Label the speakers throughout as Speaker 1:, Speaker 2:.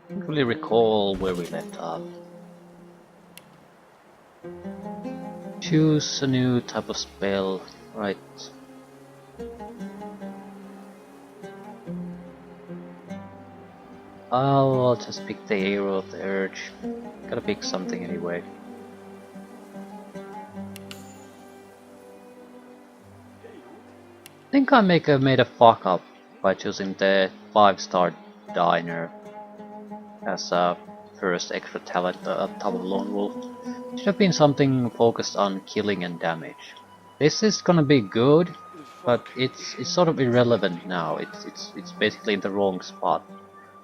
Speaker 1: I don't really recall where we left off. Choose a new type of spell. Right. I'll just pick the Arrow of the Urge. Gotta pick something anyway. I think I made a fuck up by choosing the 5-star Diner as a first extra talent on top of Lone Wolf. Should have been something focused on killing and damage. This is gonna be good, but it's sort of irrelevant now. It's basically in the wrong spot.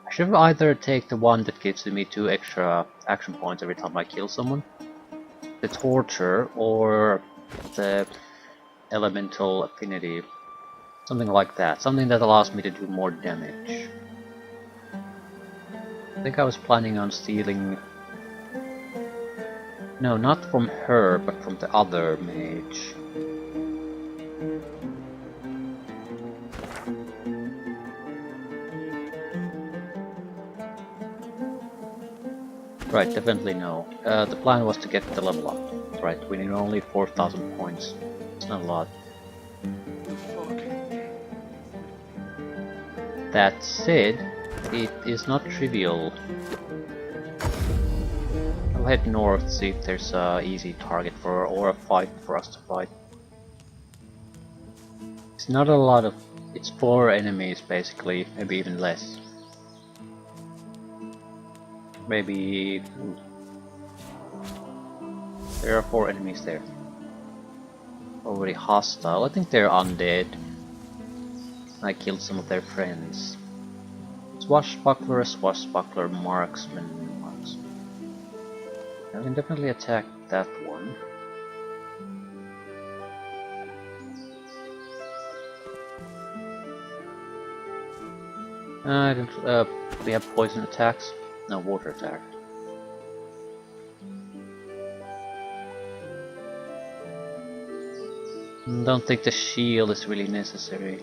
Speaker 1: I should either take the one that gives me 2 extra action points every time I kill someone, the Torture, or the Elemental Affinity. Something like that. Something that allows me to do more damage. I think I was planning on stealing... No, not from her, but from the other mage. Right, definitely no. The plan was to get the level up. Right, we need only 4,000 points. It's not a lot. That said, it is not trivial. I'll head north, see if there's a easy target for or a fight for us to fight. It's not a lot of... it's 4 enemies basically, maybe even less. Maybe... ooh. There are 4 enemies there. Already hostile. I think they're undead. I killed some of their friends. Swashbuckler, swashbuckler, marksman. I can definitely attack that one. We have poison attacks. No, water attack. Don't think the shield is really necessary.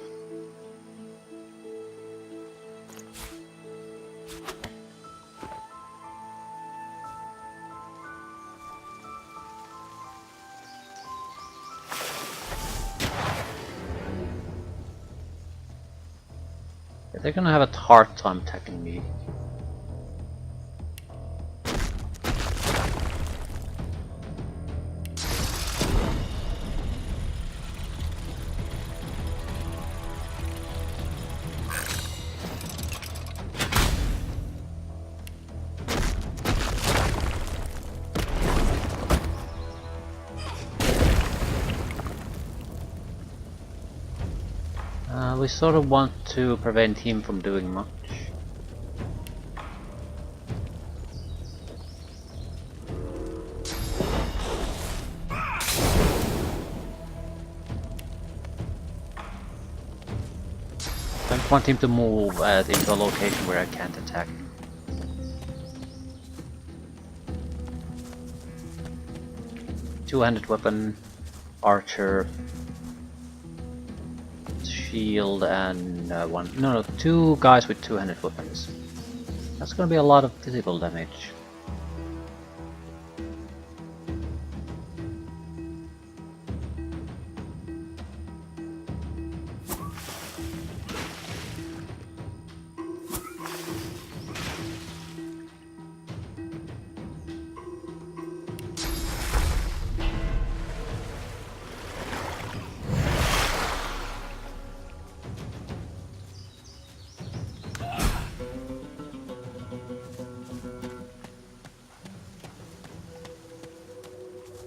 Speaker 1: They're gonna have a hard time attacking me. We sort of want to prevent him from doing much. I want him to move into a location where I can't attack. Two-handed weapon, archer, shield, and no, 2 guys with 2-handed weapons. That's gonna be a lot of physical damage.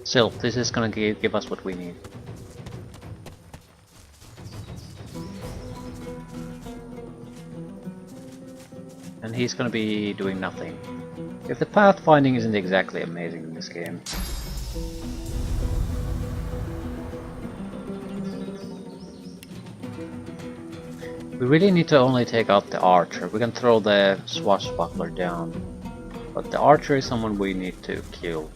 Speaker 1: Still, this is gonna give us what we need. And he's gonna be doing nothing. If the pathfinding isn't exactly amazing in this game. We really need to only take out the archer. We can throw the swashbuckler down. But the archer is someone we need to kill.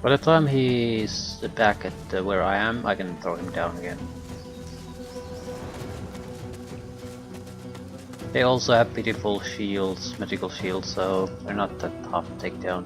Speaker 1: By the time he's back at where I am, I can throw him down again. They also have pitiful shields, magical shields, so they're not that tough to take down.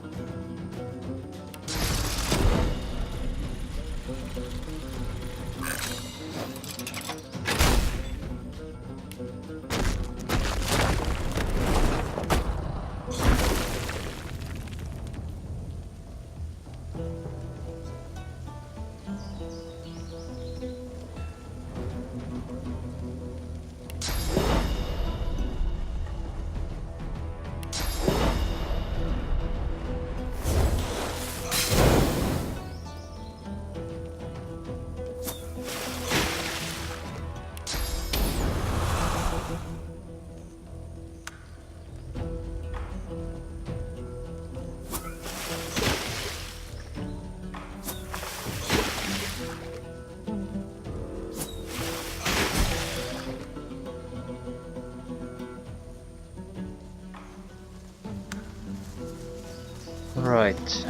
Speaker 1: Right.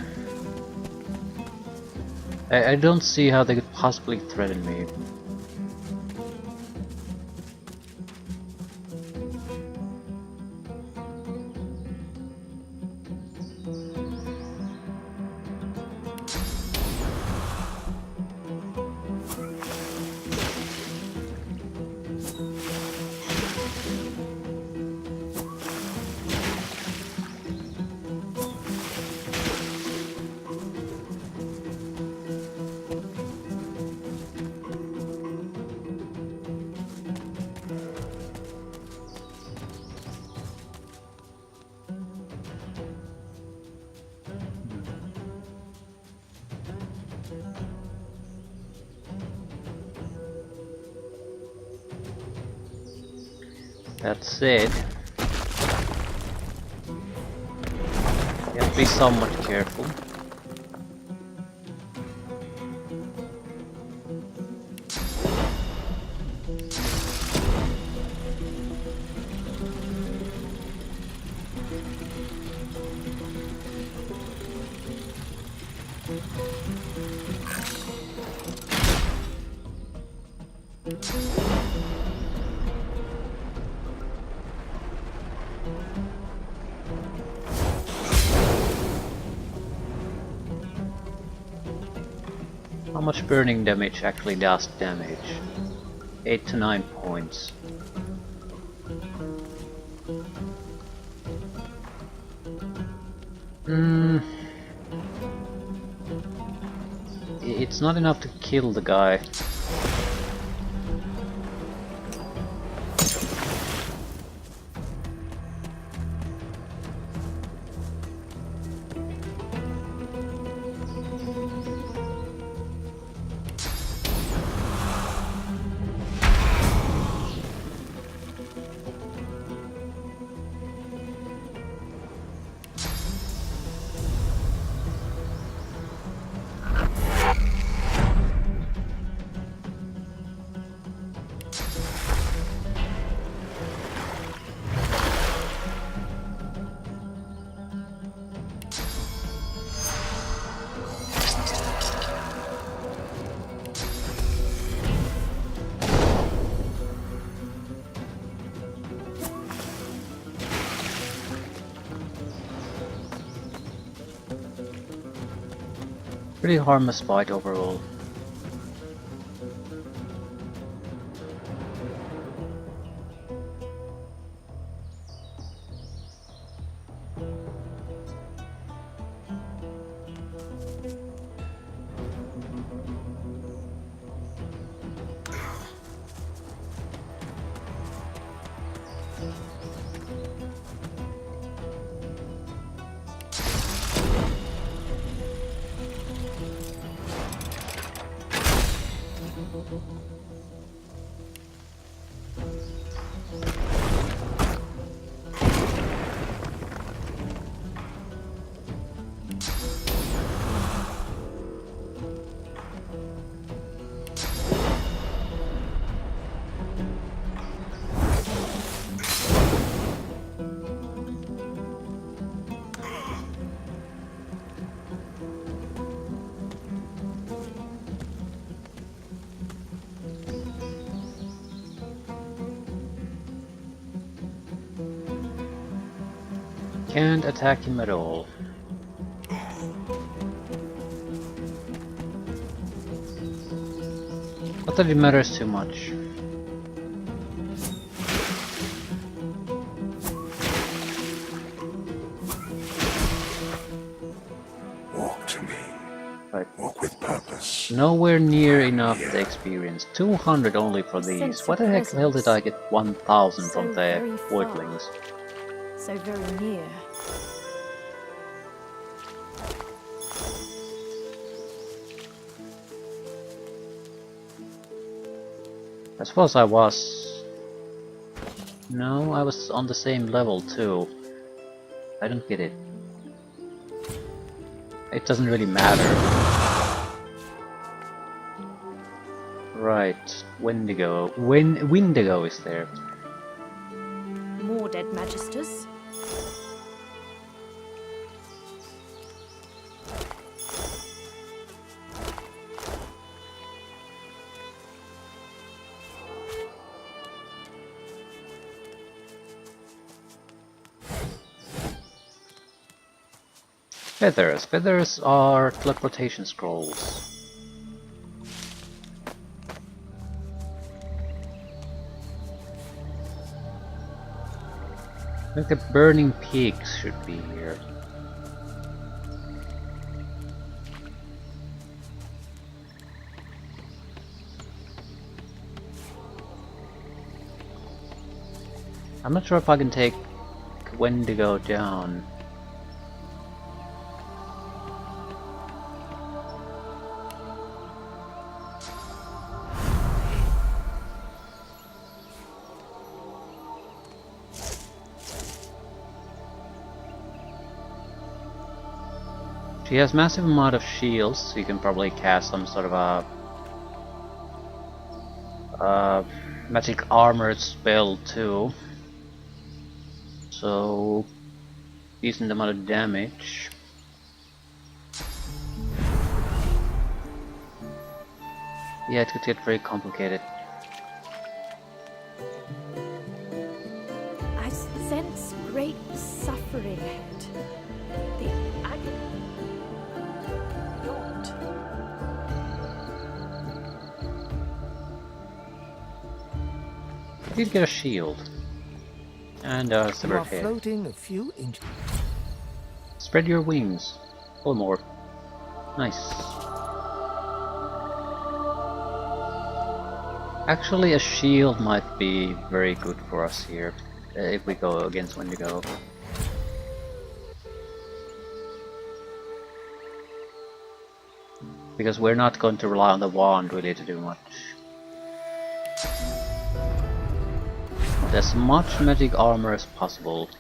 Speaker 1: I don't see how they could possibly threaten me. That said, you have to be somewhat careful. How much burning damage actually does damage? 8 to 9 points. It's not enough to kill the guy. Pretty harmless fight overall. can't attack him at all. Not that it matters too much.
Speaker 2: Walk to me.
Speaker 1: Right.
Speaker 2: Walk with purpose.
Speaker 1: Nowhere near enough the experience. 200 only for these. What the heck hell did I get 1000 from the voidlings?
Speaker 3: So very near.
Speaker 1: I suppose I was... No, I was on the same level too. I don't get it. It doesn't really matter. Right, Wendigo. Wendigo is there.
Speaker 3: More dead magisters.
Speaker 1: Feathers. Feathers are teleportation scrolls. I think the burning peaks should be here. I'm not sure if I can take Wendigo down. She has massive amount of shields, so you can probably cast some sort of a magic armor spell too. So decent amount of damage. Yeah, it could get very complicated.
Speaker 3: I sense great suffering ahead. The agony. Not.
Speaker 1: I did get a shield. And a
Speaker 4: You
Speaker 1: severed
Speaker 4: are
Speaker 1: head.
Speaker 4: floating a few inches.
Speaker 1: Spread your wings. Or more. Nice. Actually, a shield might be very good for us here, if we go against Wendigo. Because we're not going to rely on the wand really to do much. As much magic armor as possible.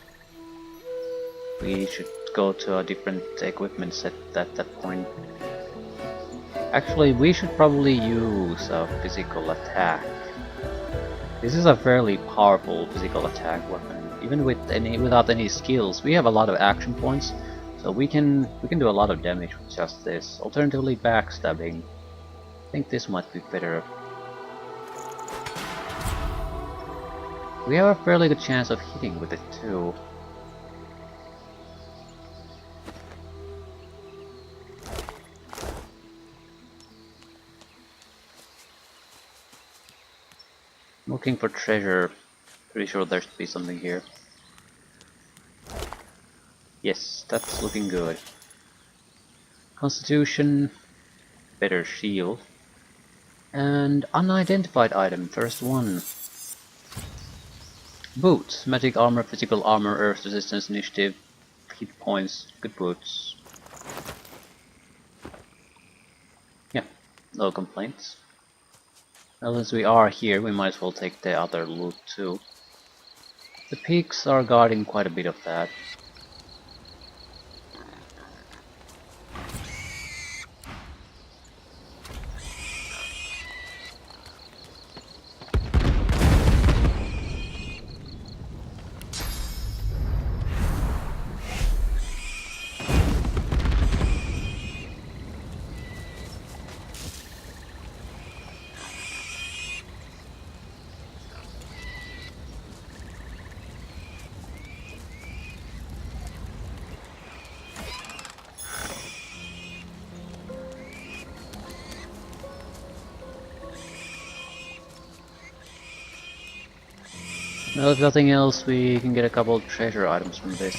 Speaker 1: We should go to a different equipment set at that point. Actually, we should probably use a physical attack. This is a fairly powerful physical attack weapon. Even without any skills, we have a lot of action points, so we can do a lot of damage with just this. Alternatively, backstabbing. I think this might be better. We have a fairly good chance of hitting with it too. Looking for treasure. Pretty sure there should be something here. Yes, that's looking good. Constitution, better shield, and unidentified item, first one. Boots, magic armor, physical armor, earth resistance, initiative, hit points, good boots. Yeah, no complaints. Well, as we are here, we might as well take the other loot too. The peaks are guarding quite a bit of that. Well, if nothing else, we can get a couple of treasure items from this.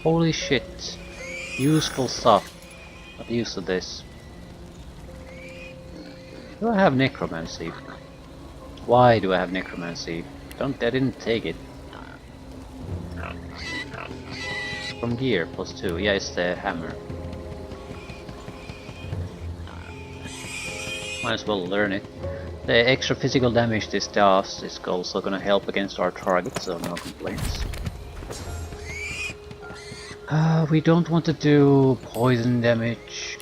Speaker 1: Holy shit. Useful stuff. Not used to this. Do I have necromancy? Why do I have necromancy? I didn't take it. From gear, +2. Yeah, it's the hammer. Might as well learn it. The extra physical damage this does is also gonna help against our target, so no complaints. We don't want to do poison damage.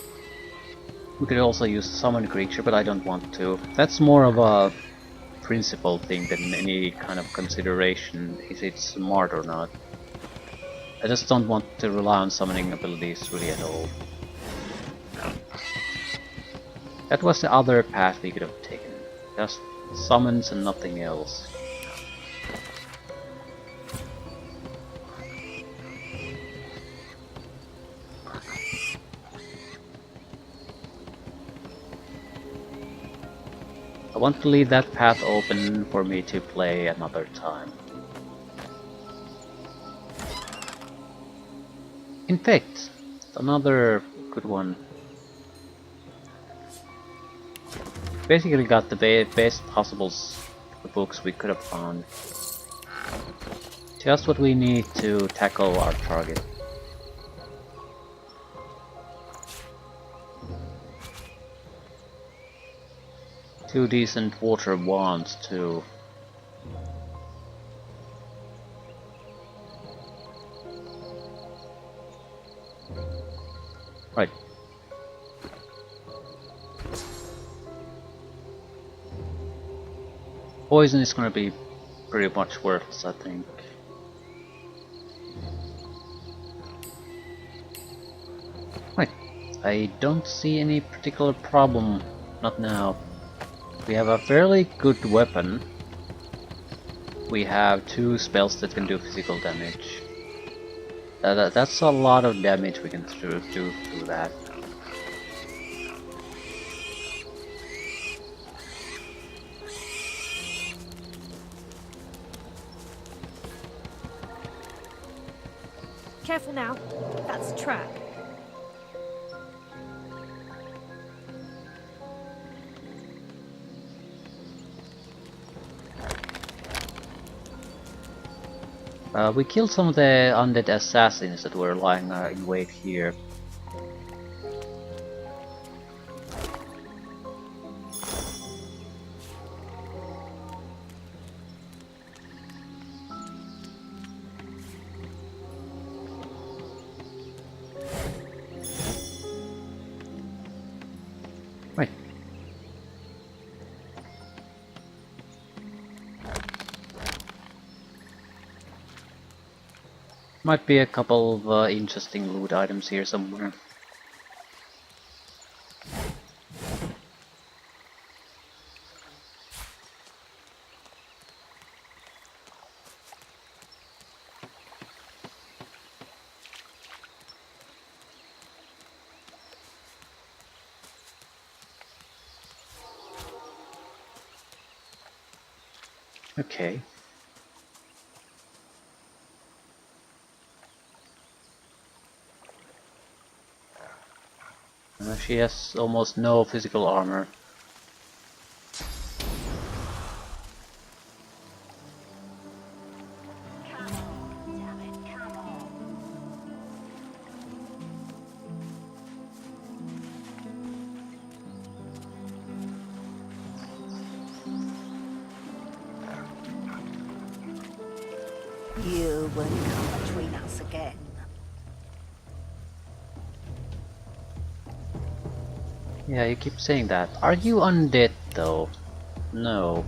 Speaker 1: We could also use summon creature, but I don't want to. That's more of a principle thing than any kind of consideration if it's smart or not. I just don't want to rely on summoning abilities really at all. That was the other path we could have taken. Just summons and nothing else. I want to leave that path open for me to play another time. In fact, another good one. Basically got the best possible books we could have found. Just what we need to tackle our target. Two decent water wands too. Right. Poison is gonna be pretty much worthless, I think. Right. I don't see any particular problem. Not now. We have a fairly good weapon. We have 2 spells that can do physical damage. That's a lot of damage we can do through that.
Speaker 3: Careful now. That's a trap.
Speaker 1: We killed some of the undead assassins that were lying in wait here. Right. Might be a couple of interesting loot items here somewhere. Okay. She has almost no physical armor.
Speaker 4: You wouldn't come between us again.
Speaker 1: Yeah, you keep saying that. Are you undead though? No.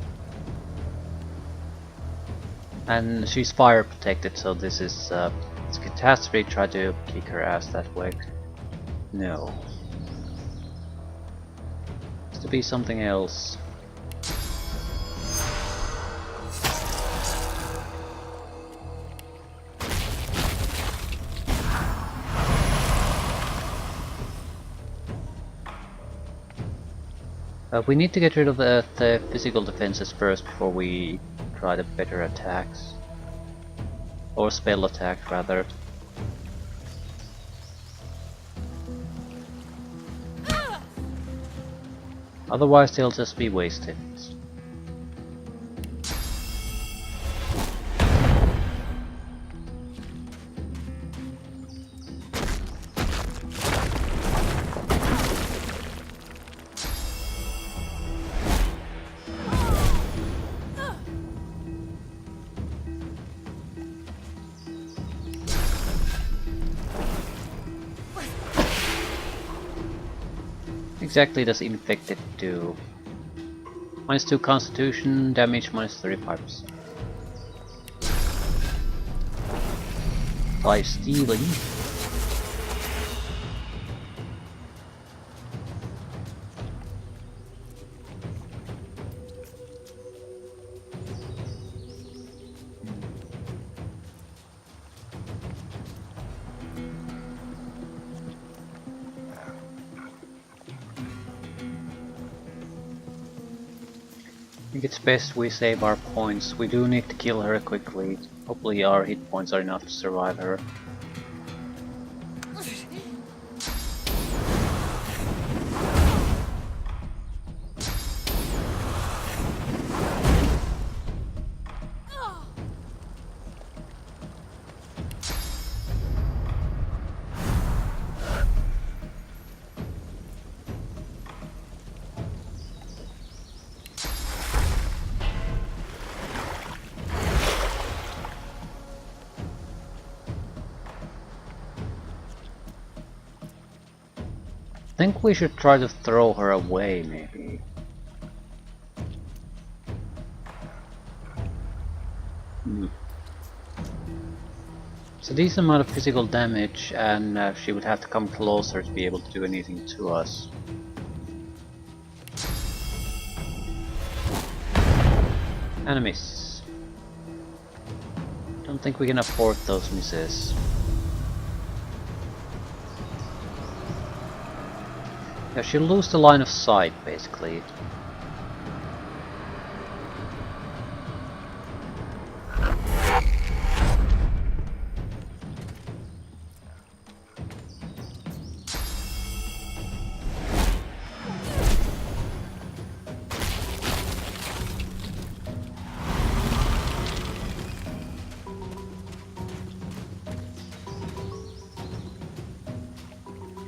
Speaker 1: And she's fire protected, so this is it's catastrophe. Try to kick her ass that way. No. Has to be something else. We need to get rid of the physical defenses first before we try the better attacks. Or spell attack rather. Otherwise they'll just be wasted. Exactly does infected do? -2 constitution, damage -35%. By stealing. I think it's best we save our points. We do need to kill her quickly. Hopefully our hit points are enough to survive her. I think we should try to throw her away, maybe. It's a decent amount of physical damage, and she would have to come closer to be able to do anything to us. And a miss. Don't think we can afford those misses. Yeah, she'll lose the line of sight, basically.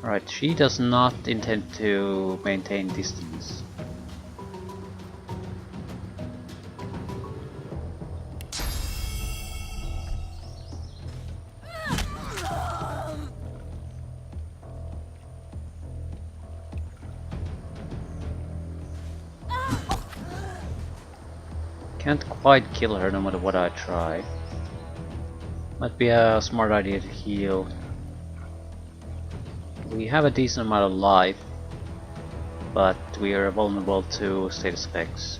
Speaker 1: Alright, she does not intend to maintain distance. Can't quite kill her no matter what I try. Might be a smart idea to heal. We have a decent amount of life, but we are vulnerable to status effects.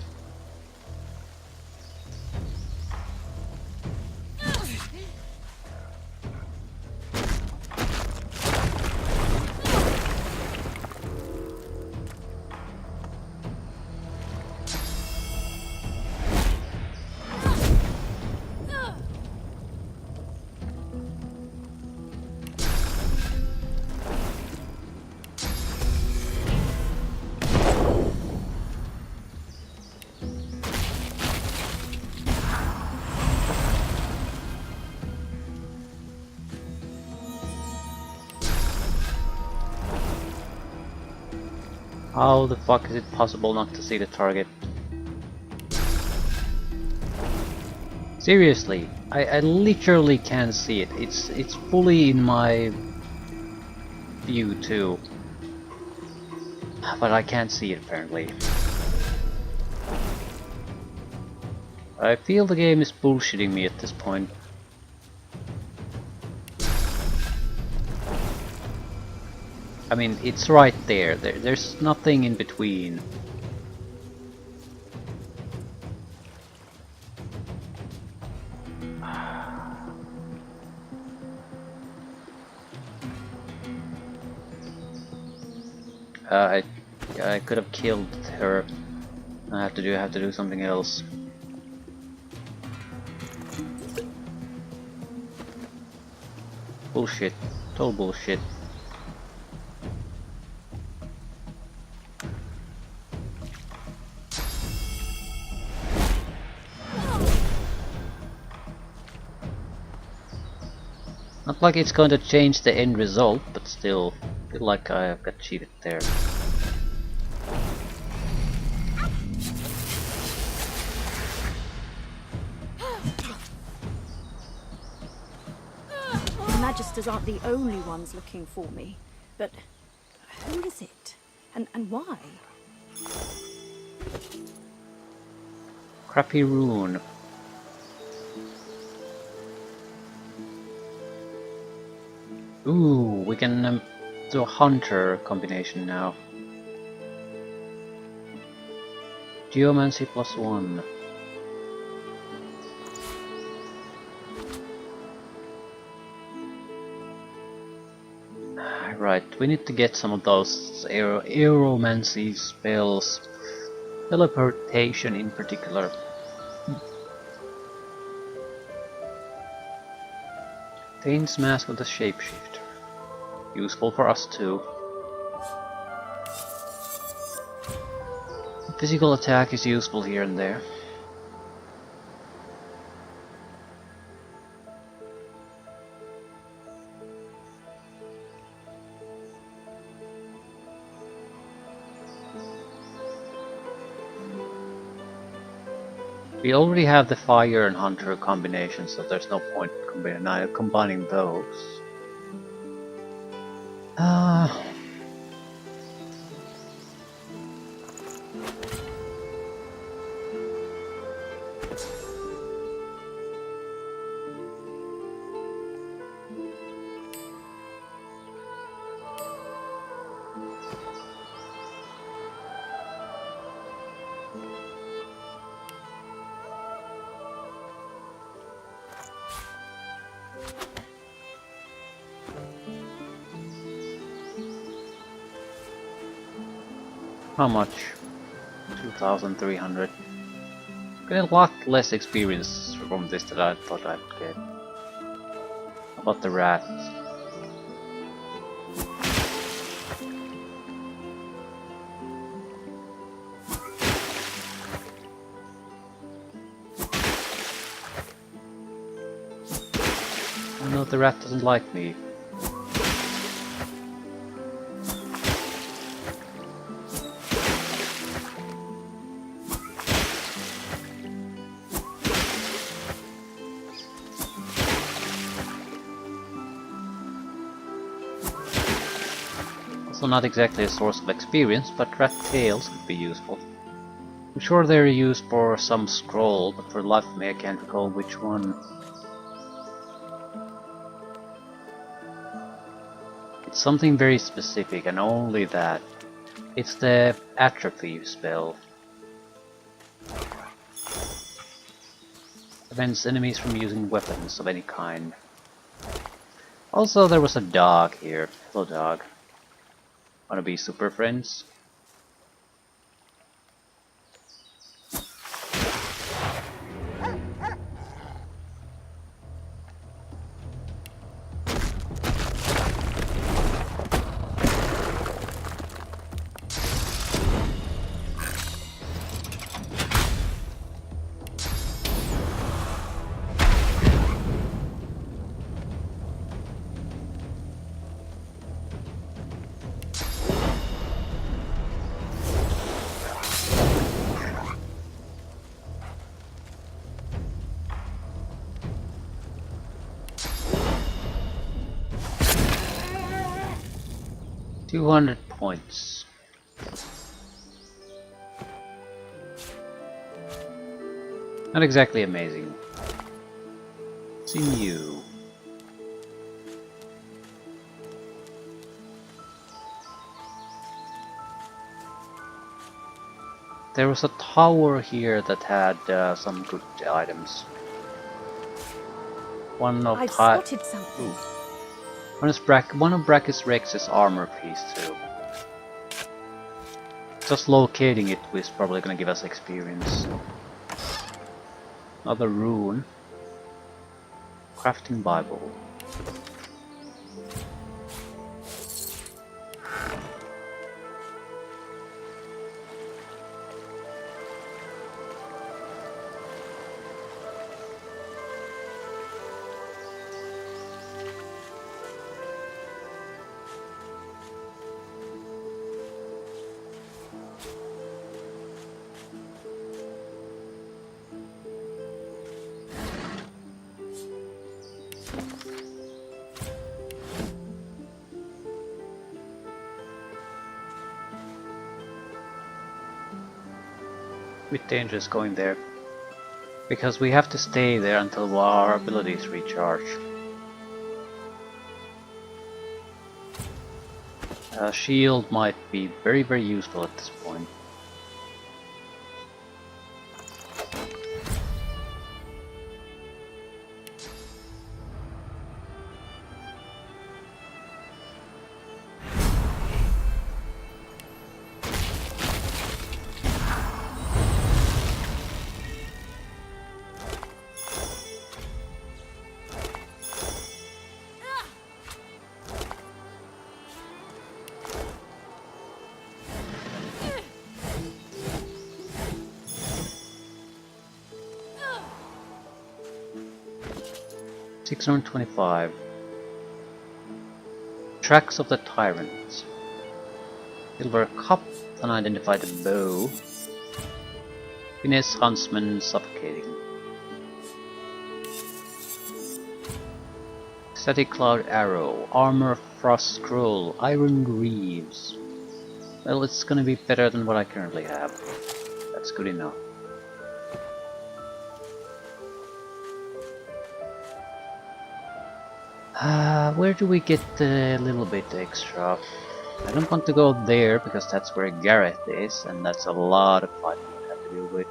Speaker 1: How the fuck is it possible not to see the target? Seriously, I literally can't see it. It's fully in my view too. But I can't see it apparently. I feel the game is bullshitting me at this point. I mean, it's right there. There's nothing in between. Yeah, I could have killed her. I have to do something else. Bullshit. Total bullshit. Not like it's going to change the end result, but still, I feel like I got cheated there.
Speaker 4: The Magisters aren't the only ones looking for me. But who is it? And why?
Speaker 1: Crappy rune. Ooh, we can do a hunter combination now. Geomancy +1. Right, we need to get some of those aeromancy spells. Teleportation in particular. Tain's Mask of the Shapeshifter. Useful for us too. Physical attack is useful here and there. We already have the Fire and Hunter combination, so there's no point combining those. How much? 2,300. Getting a lot less experience from this than I thought I'd get. How about the rat? Oh no, the rat doesn't like me. Also not exactly a source of experience, but rat tails could be useful. I'm sure they're used for some scroll, but for the life of me I can't recall which one. It's something very specific, and only that. It's the atrophy spell. Prevents enemies from using weapons of any kind. Also, there was a dog here. Hello, dog. Wanna be super friends? $200 points. Not exactly amazing. See you. There was a tower here that had some good items. One of
Speaker 4: I've spotted something.
Speaker 1: One of Brachus Rex's armor piece too. Just locating it is probably gonna give us experience. Another rune. Crafting Bible. Bit dangerous going there, because we have to stay there until our abilities recharge. A shield might be very useful at this point. $625. Tracks of the Tyrants. Silver Cup, unidentified bow. Finesse Huntsman suffocating. Static Cloud Arrow, Armor Frost Scroll, Iron Greaves. Well, it's gonna be better than what I currently have. That's good enough. Where do we get a little bit extra? I don't want to go there because that's where Gareth is, and that's a lot of fighting I have to deal with.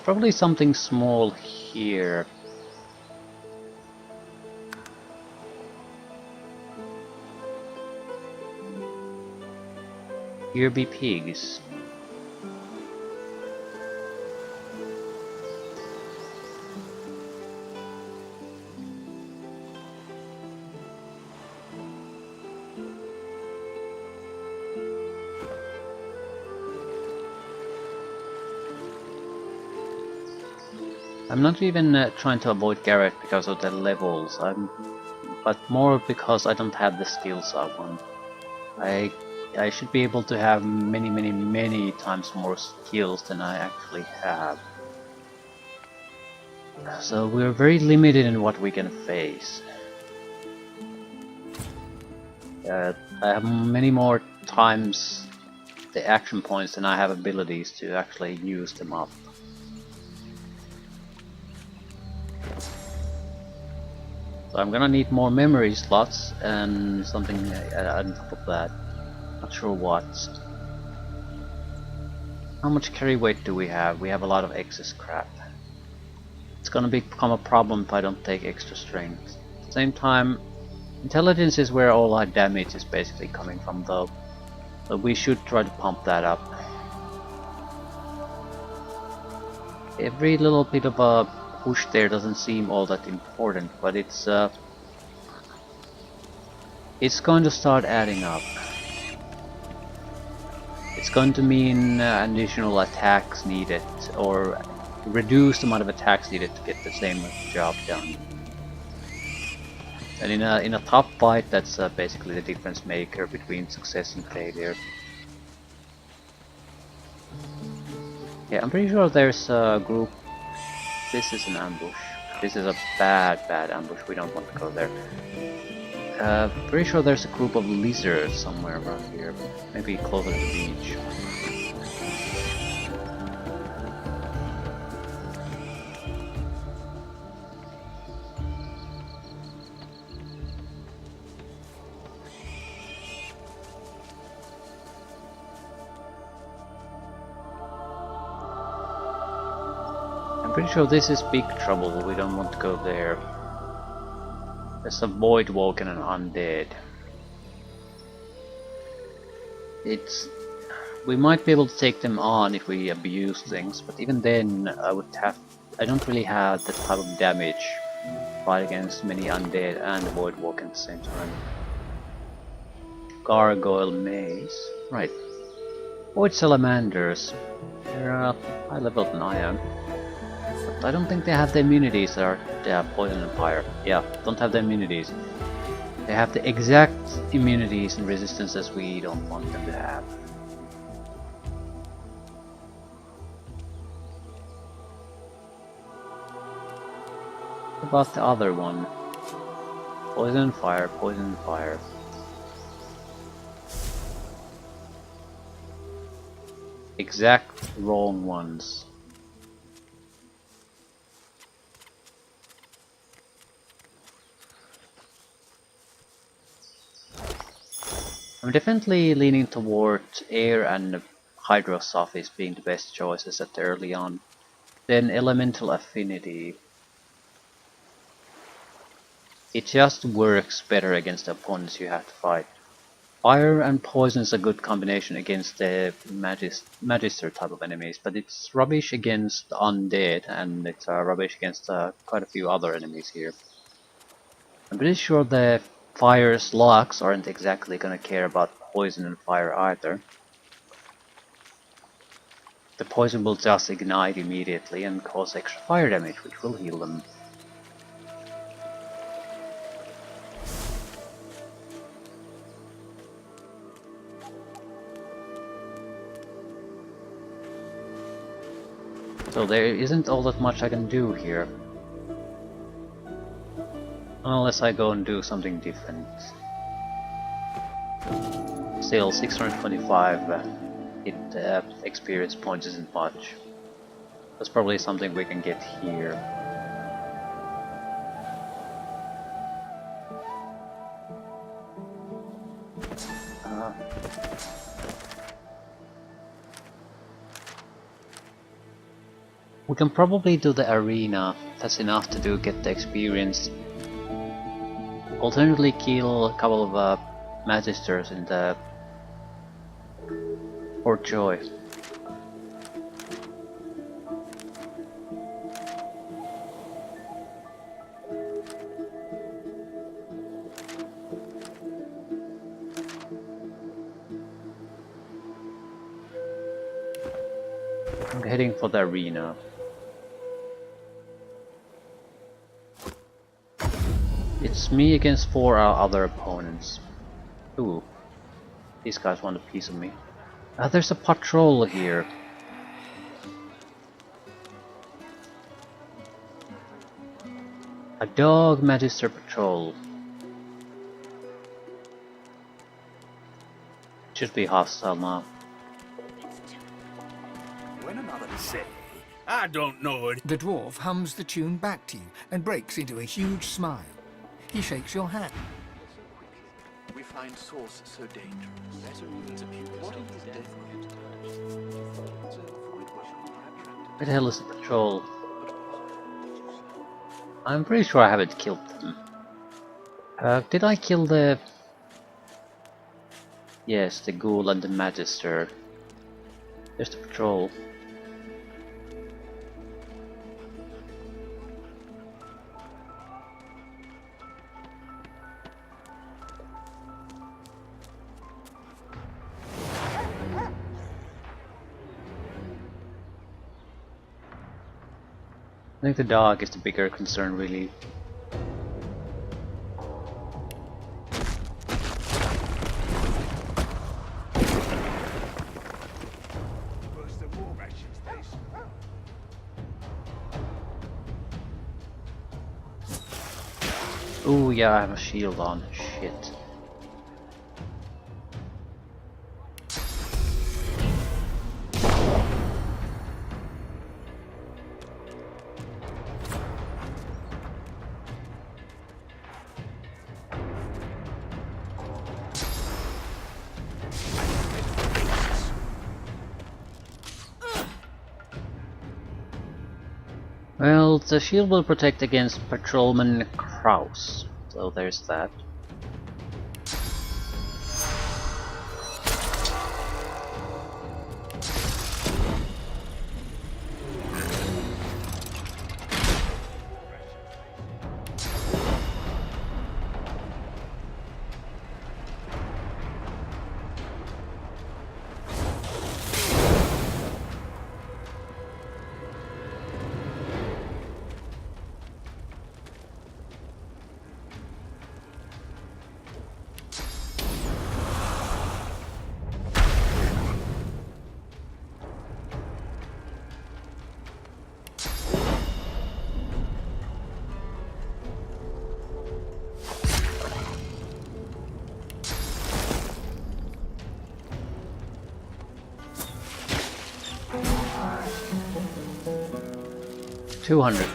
Speaker 1: Probably something small here. Here be pigs. I'm not even trying to avoid Garrett because of the levels, but more because I don't have the skills I want. I should be able to have many times more skills than I actually have. So we're very limited in what we can face. I have many more times the action points than I have abilities to actually use them up. So I'm gonna need more memory slots and something on top of that. Not sure what. How much carry weight do we have? We have a lot of excess crap. It's gonna become a problem if I don't take extra strength. At the same time, intelligence is where all our damage is basically coming from though. So we should try to pump that up. Every little bit of a push there doesn't seem all that important, but it's going to start adding up. It's going to mean additional attacks needed, or reduced amount of attacks needed to get the same job done. And in a top fight, that's basically the difference maker between success and failure. Yeah, I'm pretty sure there's a group. This is an ambush. This is a bad ambush. We don't want to go there. Pretty sure there's a group of lizards somewhere around here. Maybe closer to the beach. I'm pretty sure this is big trouble, we don't want to go there. There's a void woken and undead. We might be able to take them on if we abuse things, but even then I don't really have the type of damage to fight against many undead and void woken at the same time. Gargoyle maze. Right. Void salamanders. They're high level than I am. But I don't think they have the immunities that are poison and fire. Yeah, don't have the immunities. They have the exact immunities and resistances we don't want them to have. What about the other one? Poison and fire, poison and fire. Exact wrong ones. I'm definitely leaning toward air and hydro surface being the best choices at early on. Then elemental affinity. It just works better against the opponents you have to fight. Fire and poison is a good combination against the magister type of enemies, but it's rubbish against undead, and it's rubbish against quite a few other enemies here. I'm pretty sure the fire slugs aren't exactly gonna care about poison and fire either. The poison will just ignite immediately and cause extra fire damage, which will heal them. So there isn't all that much I can do here. Unless I go and do something different. Still, 625 experience points isn't much. That's probably something we can get here. We can probably do the arena. That's enough to get the experience. Alternatively, kill a couple of magisters in the Fort Joy. I'm heading for the arena. It's me against 4 other opponents. Ooh, these guys want a piece of me. There's a patrol here. A dog magister patrol. Should be hostile now.
Speaker 5: When another say, I don't know it.
Speaker 6: The dwarf hums the tune back to you and breaks into a huge smile. He shakes your hand.
Speaker 5: We find source so dangerous. Better means a few. What are you doing?
Speaker 1: Where the hell is the patrol? I'm pretty sure I haven't killed them. Did I kill the... Yes, the ghoul and the magister. There's the patrol. I think the dog is the bigger concern, really. Ooh, yeah, I have a shield on. Shit. Well, the shield will protect against Patrolman Kraus. So there's that. $200.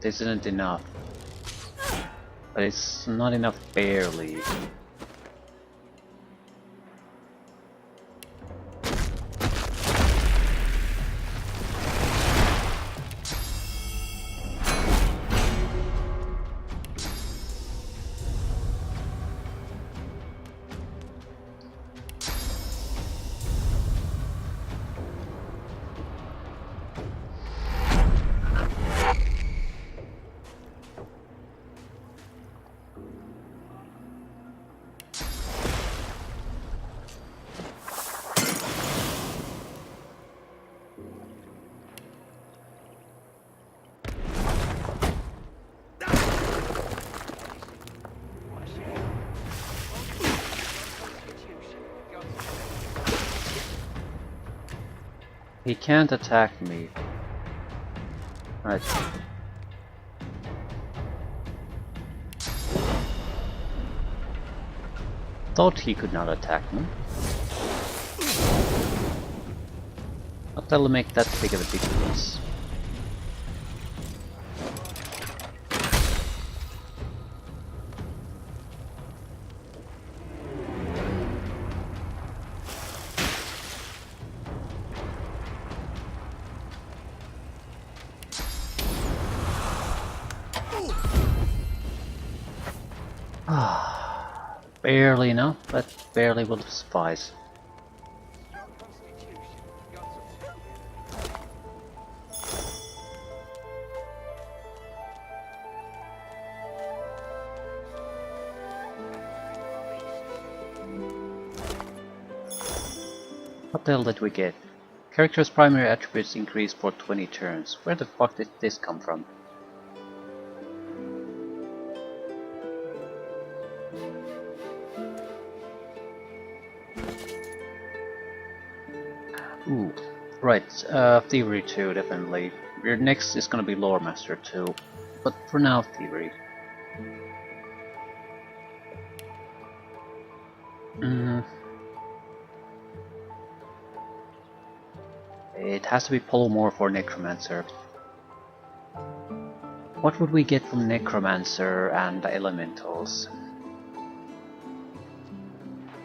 Speaker 1: This isn't enough. But it's not enough barely. He can't attack me. Right. Thought he could not attack me. But that'll make that big of a difference. Barely enough, but barely will suffice. What the hell did we get? Character's primary attributes increase for 20 turns. Where the fuck did this come from? Ooh, right, Thievery 2, definitely. Your next is gonna be Lore Master 2, but for now, Thievery. It has to be Polymorph or Necromancer. What would we get from Necromancer and Elementals?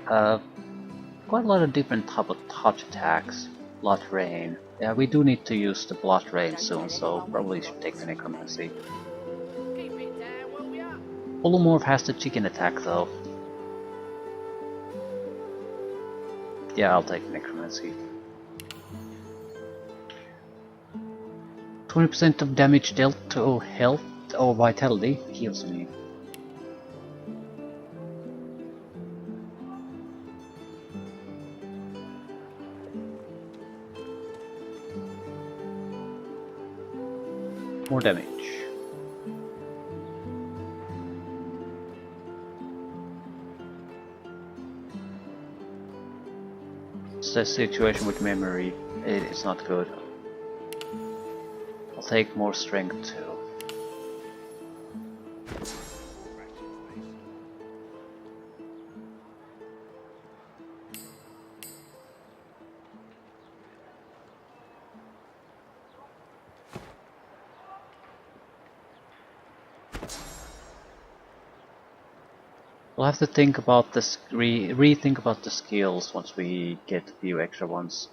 Speaker 1: Quite a lot of different type of touch attacks. Blood Rain. Yeah, we do need to use the Blood Rain soon, so probably should take the Necromancy. Polymorph has the chicken attack though. Yeah, I'll take Necromancy. 20% of damage dealt to health or vitality heals me. More damage. It's the situation with memory. It's not good. I'll take more strength too. We'll have to think about this, rethink about the skills once we get a few extra ones.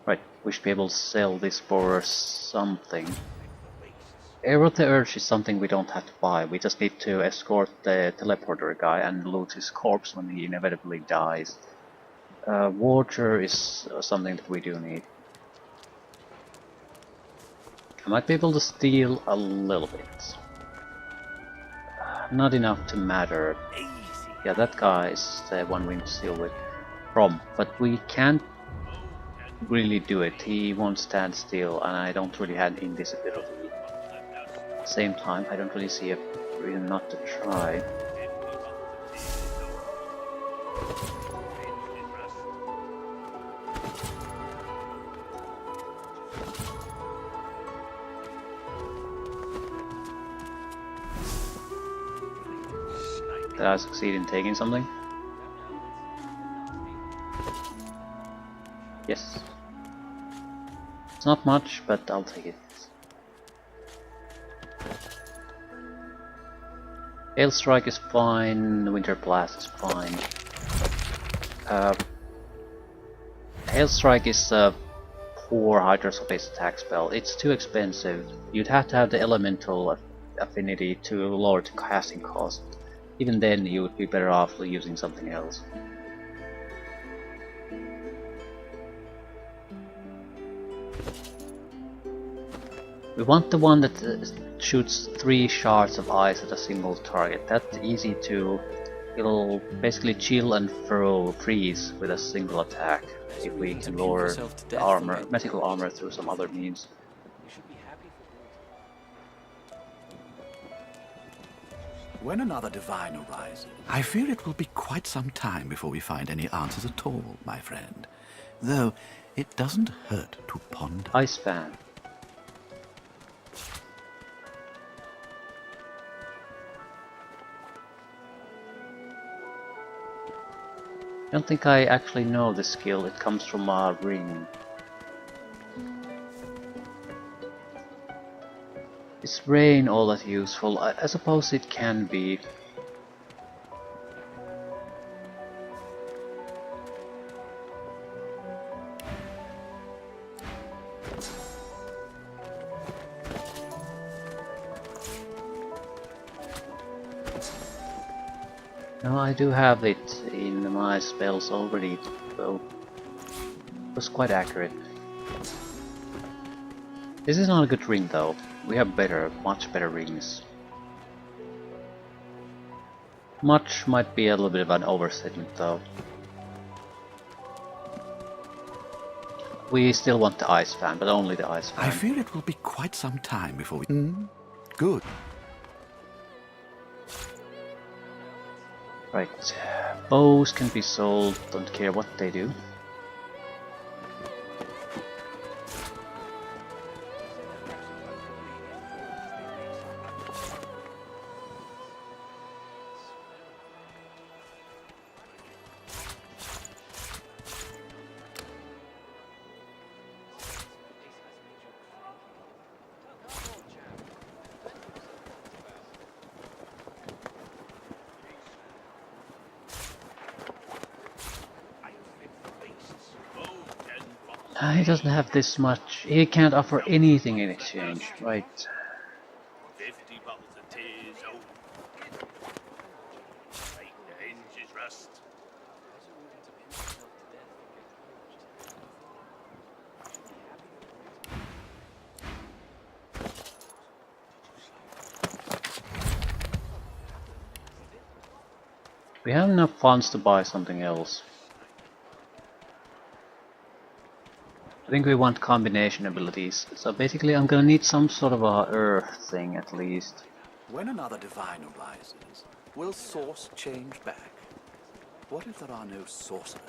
Speaker 1: Right, We should be able to sell this for something. Air of the Urge is something we don't have to buy. We just need to escort the teleporter guy and loot his corpse when he inevitably dies. Water is something that we do need. I might be able to steal a little bit. Not enough to matter. Yeah, that guy is the one we need to steal with from, but we can't really do it. He won't stand still, and I don't really have invisibility. At the same time, I don't really see a reason not to try. Did I succeed in taking something? Yes. It's not much, but I'll take it. Hail Strike is fine, Winter Blast is fine. Hail Strike is a poor Hydrosophist attack spell. It's too expensive. You'd have to have the elemental affinity to lower the casting cost. Even then, you would be better off using something else. We want the one that shoots 3 shards of ice at a single target. That's easy to... It'll basically chill and freeze with a single attack if we can lower the armor, magical armor through some other means.
Speaker 5: When another divine arises, I fear it will be quite some time before we find any answers at all, my friend. Though, it doesn't hurt to ponder.
Speaker 1: Ice fan. I don't think I actually know this skill. It comes from a ring. Is rain all that useful? I suppose it can be. No, I do have it in my spells already, though. It was quite accurate. This is not a good ring, though. We have better, much better rings. Much might be a little bit of an overstatement, though. We still want the ice fan, but only the ice fan.
Speaker 5: I fear it will be quite some time before we... Good.
Speaker 1: Right. Bows can be sold, don't care what they do. He doesn't have this much. He can't offer anything in exchange, right?
Speaker 7: 50 bottles of tears, oh. Like the hinges rust.
Speaker 1: We have enough funds to buy something else. I think we want combination abilities, so basically I'm gonna need some sort of a earth thing at least.
Speaker 5: When another divine arises, will source change back? What if there are no sorcerers?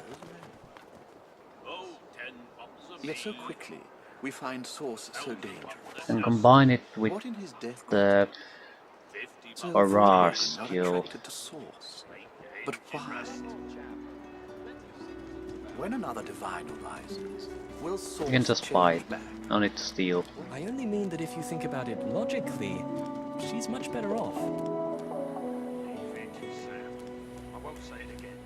Speaker 7: Oh, 10 bottles of
Speaker 5: Yet so
Speaker 7: mead.
Speaker 5: quickly, we find source so dangerous.
Speaker 1: And combine it with
Speaker 5: What in his death
Speaker 1: the
Speaker 7: 50
Speaker 5: so
Speaker 1: Aurora
Speaker 5: fully not
Speaker 1: skill.
Speaker 5: attracted to source? But why? When another divine arises, will source
Speaker 1: You can just
Speaker 5: change
Speaker 1: buy it,
Speaker 5: back?
Speaker 1: no need to steal.
Speaker 8: I only mean that if you think about it logically, she's much better off.
Speaker 7: I won't say it again.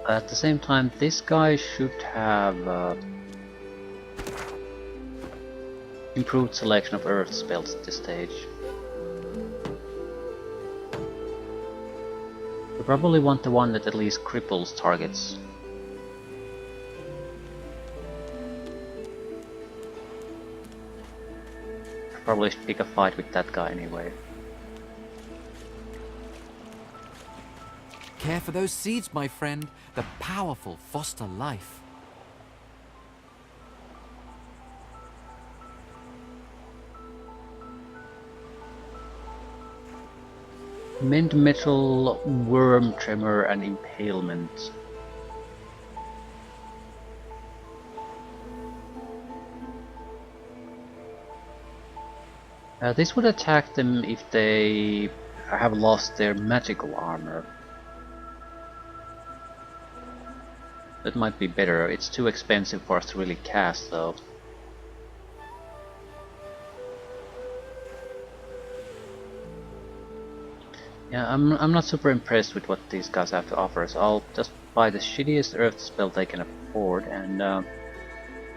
Speaker 1: At the same time, this guy should have improved selection of earth spells at this stage. We probably want the one that at least cripples targets. Probably should pick a fight with that guy anyway.
Speaker 9: Care for those seeds, my friend. The powerful foster life.
Speaker 1: Mend metal, worm tremor, and impalement. This would attack them if they have lost their magical armor. That might be better. It's too expensive for us to really cast though. Yeah, I'm not super impressed with what these guys have to offer, so I'll just buy the shittiest earth spell they can afford and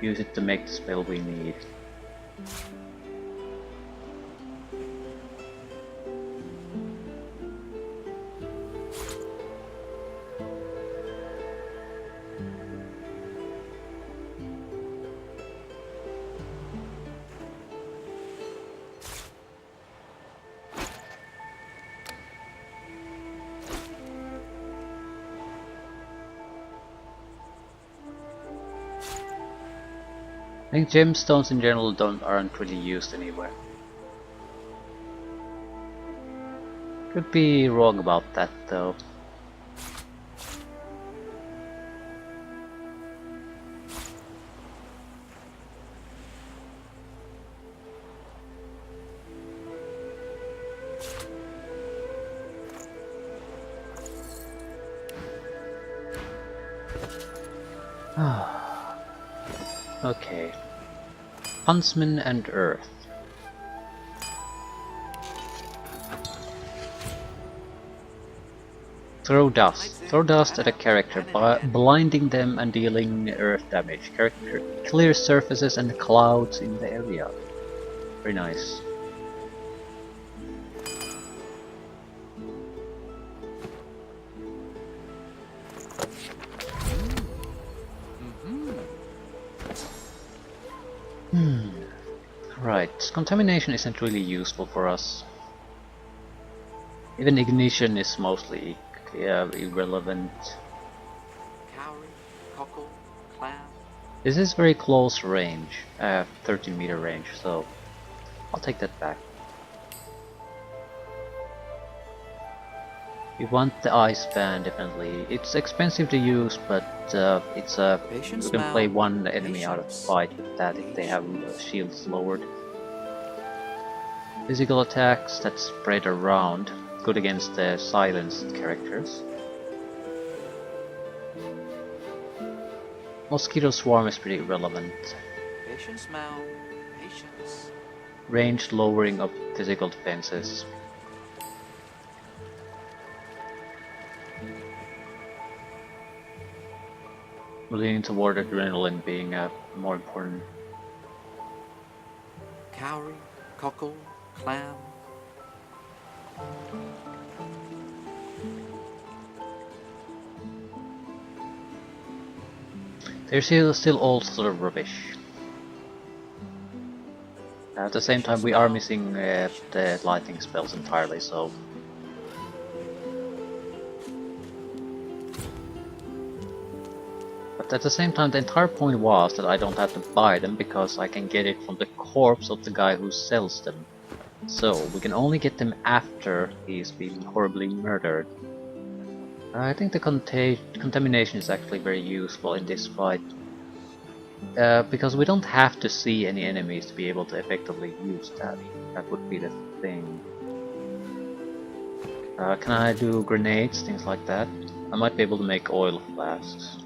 Speaker 1: use it to make the spell we need. I think gemstones in general aren't really used anywhere. Could be wrong about that though. Okay. Huntsman and Earth. Throw dust. Throw dust at a character, blinding them and dealing earth damage. Character clears surfaces and clouds in the area. Very nice. Right, contamination isn't really useful for us. Even ignition is mostly irrelevant.
Speaker 9: Cowrie, cockle, clam.
Speaker 1: This is very close range, 13-meter range, so I'll take that back. We want the ice band definitely. It's expensive to use, but we can play one enemy out of the fight with that if they have shields lowered. Physical attacks that spread around, good against the silenced characters. Mosquito swarm is pretty relevant.
Speaker 9: Patience, Mal. Patience.
Speaker 1: Range lowering of physical defenses. We're leaning toward adrenaline being more important.
Speaker 9: Cowrie, cockle, clam.
Speaker 1: They're still all sort of rubbish. At the same time, we are missing the lightning spells entirely, so... But at the same time, the entire point was that I don't have to buy them because I can get it from the corpse of the guy who sells them. So, we can only get them after he's been horribly murdered. I think the contamination is actually very useful in this fight. Because we don't have to see any enemies to be able to effectively use that. That would be the thing. Can I do grenades, things like that? I might be able to make oil flasks.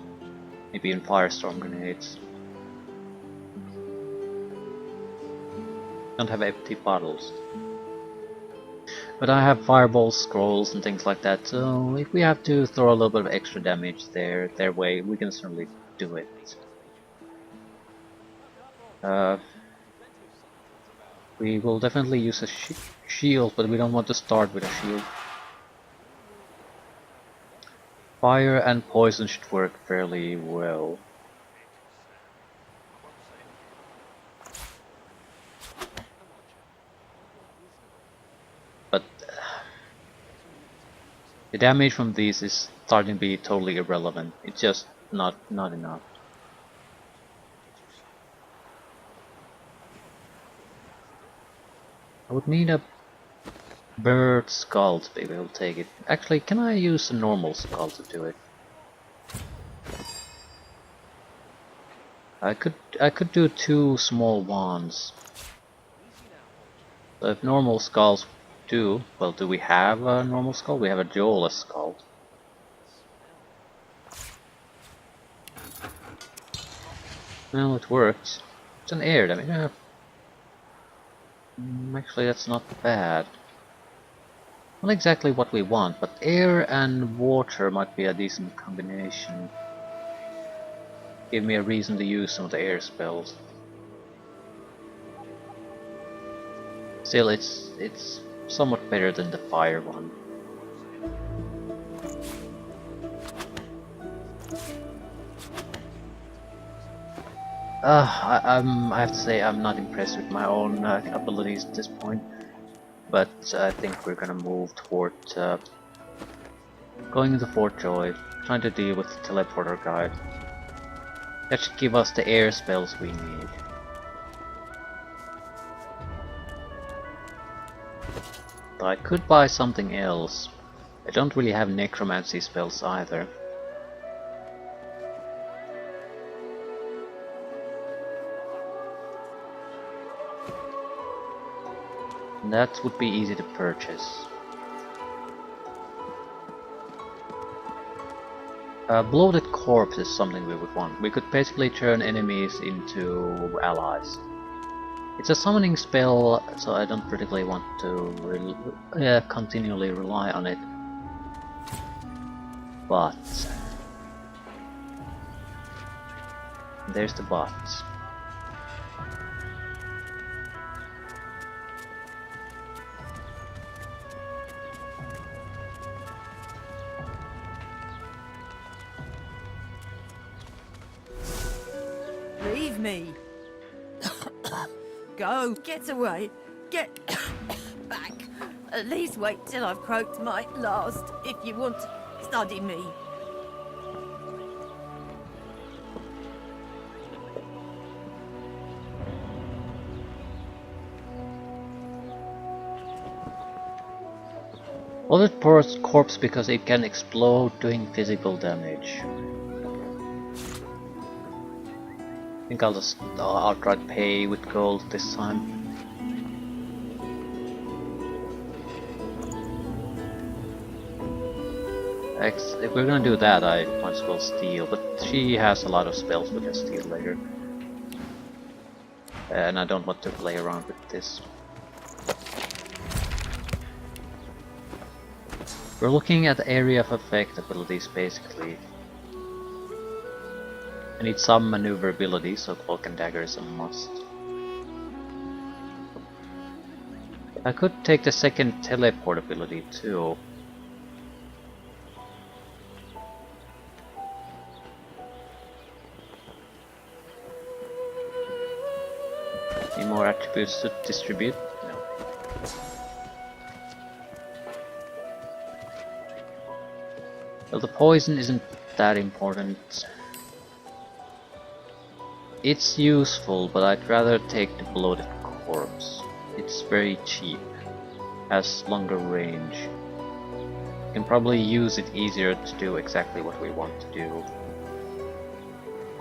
Speaker 1: Maybe even firestorm grenades. Don't have empty bottles. But I have fireball scrolls and things like that, so if we have to throw a little bit of extra damage their way, we can certainly do it. We will definitely use a shield, but we don't want to start with a shield. Fire and poison should work fairly well. But the damage from these is starting to be totally irrelevant. It's just not enough. I would need a bird skull to be able to take it. Actually, can I use a normal skull to do it? I could do 2 small ones. So if normal skulls do, well, do we have a normal skull? We have a jawless skull. Well, it works. It's an air damage. Actually, that's not bad. Not exactly what we want, but air and water might be a decent combination. Give me a reason to use some of the air spells. Still, it's somewhat better than the fire one. I have to say I'm not impressed with my own abilities at this point, but I think we're gonna move toward going into Fort Joy, trying to deal with the teleporter guy. That should give us the air spells we need. But I could buy something else. I don't really have necromancy spells either. And that would be easy to purchase. Bloated corpse is something we would want. We could basically turn enemies into allies. It's a summoning spell, so I don't particularly want to continually rely on it. But there's the but.
Speaker 3: Leave me. Go. Get away. Get back. At least wait till I've croaked my last if you want to study me.
Speaker 1: Bloated corpse because it can explode doing physical damage. I think I'll just outright pay with gold this time. If we're gonna do that, I might as well steal, but she has a lot of spells we can steal later. And I don't want to play around with this. We're looking at the area of effect abilities basically. I need some maneuverability, so cloak and dagger is a must. I could take the second teleport ability too. Any more attributes to distribute? No. Well, the poison isn't that important. It's useful, but I'd rather take the bloated corpse. It's very cheap, has longer range. We can probably use it easier to do exactly what we want to do.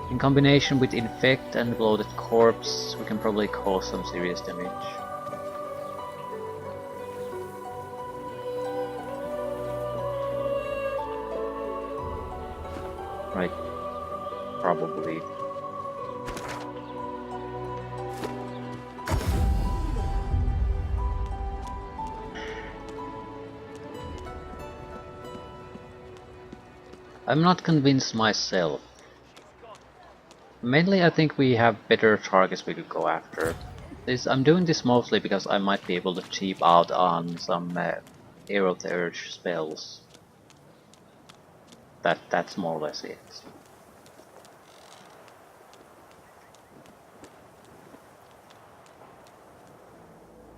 Speaker 1: In combination with infect and bloated corpse, we can probably cause some serious damage. Right, probably. I'm not convinced myself. Mainly I think we have better targets we could go after. I'm doing this mostly because I might be able to cheap out on some Air of the Urge spells. That's more or less it.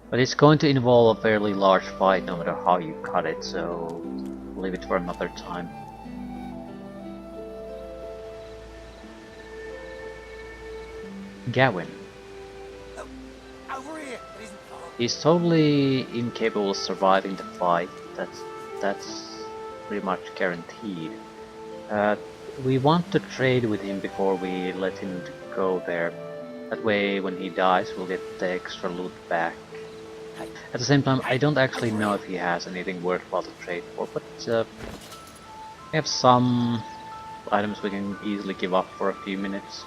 Speaker 1: But it's going to involve a fairly large fight no matter how you cut it, so leave it for another time. Gawain.
Speaker 6: Over here. It isn't far.
Speaker 1: He's totally incapable of surviving the fight. That's pretty much guaranteed. We want to trade with him before we let him go there. That way, when he dies, we'll get the extra loot back. At the same time, I don't actually know if he has anything worthwhile to trade for, but we have some items we can easily give up for a few minutes.